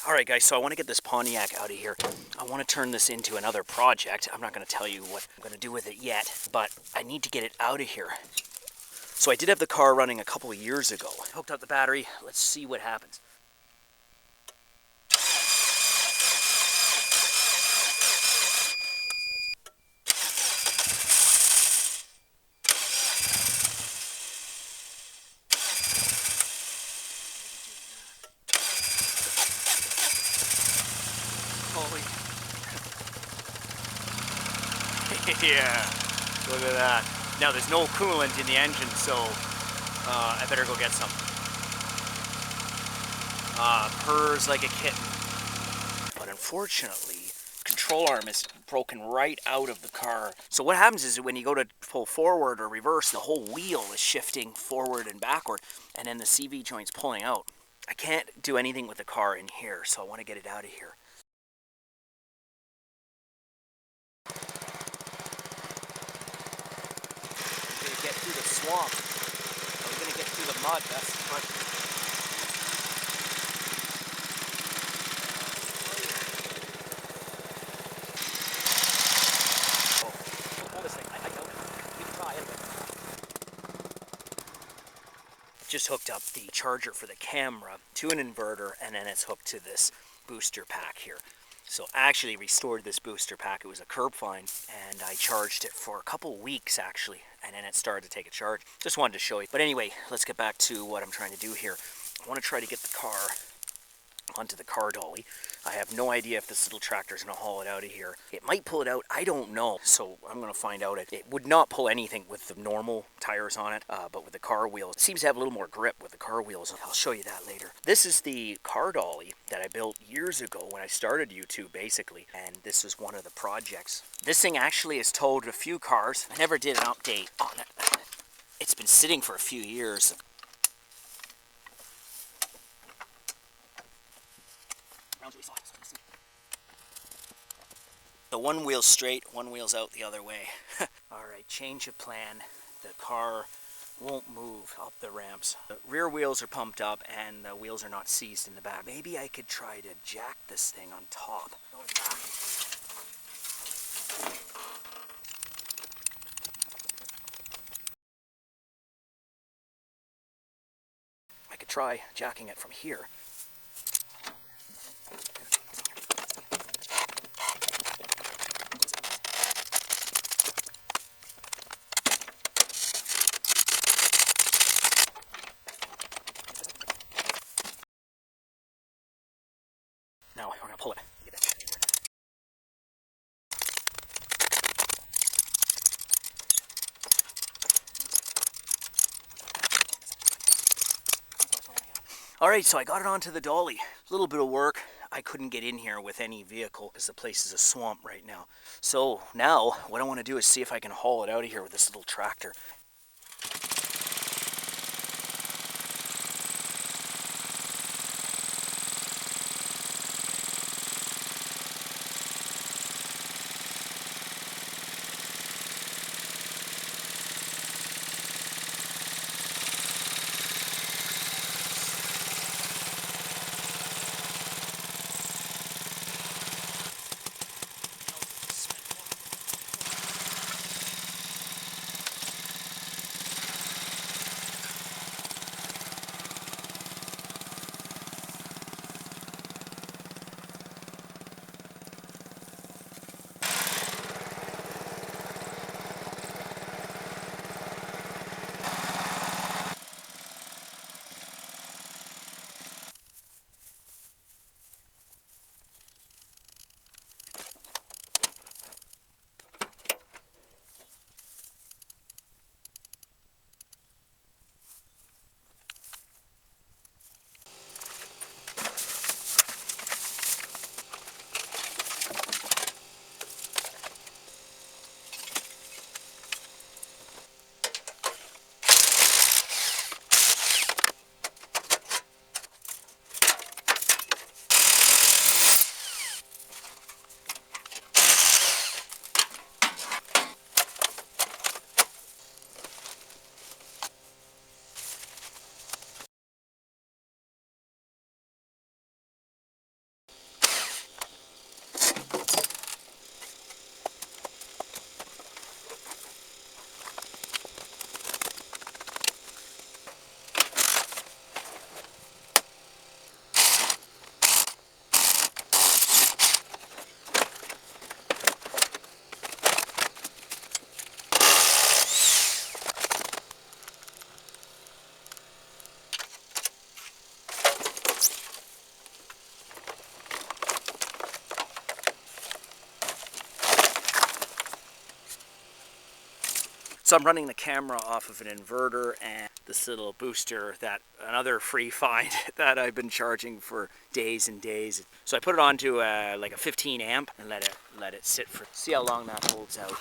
Alright guys, so I want to get this Pontiac out of here. I want to turn this into another project. I'm not going to tell you what I'm going to do with it yet, but I need to get it out of here. So I did have the car running a couple of years ago. I hooked up the battery. Let's see what happens. Holy. Yeah, look at that. Now there's no coolant in the engine, so I better go get some. Purrs like a kitten. But unfortunately, control arm is broken right out of the car. So what happens is when you go to pull forward or reverse, the whole wheel is shifting forward and backward, and then the CV joint's pulling out. I can't do anything with the car in here, so I want to get it out of here. We're going to get through the swamp. We're going to get through the mud, that's the question. Just hooked up the charger for the camera to an inverter, and then it's hooked to this booster pack here. So I actually restored this booster pack. It was a curb find, and I charged it for a couple weeks actually, and then it started to take a charge. Just wanted to show you. But anyway, let's get back to what I'm trying to do here. I want to try to get the car onto the car dolly. I have no idea if this little tractor is going to haul it out of here. It might pull it out, I don't know, so I'm going to find out. It would not pull anything with the normal tires on it, but with the car wheels, it seems to have a little more grip with the car wheels. I'll show you that later. This is the car dolly that I built years ago when I started YouTube, basically, and this is one of the projects. This thing actually has towed a few cars. I never did an update on it. It's been sitting for a few years. The one wheel's straight, one wheel's out the other way. Alright, change of plan. The car won't move up the ramps. The rear wheels are pumped up and the wheels are not seized in the back. Maybe I could try to jack this thing on top. I could try jacking it from here. Now we're going to pull it. Alright, so I got it onto the dolly. A little bit of work. I couldn't get in here with any vehicle because the place is a swamp right now. So now what I want to do is see if I can haul it out of here with this little tractor. So I'm running the camera off of an inverter and this little booster, that another free find that I've been charging for days and days. So I put it onto like a 15 amp and let it sit for, see how long that holds out.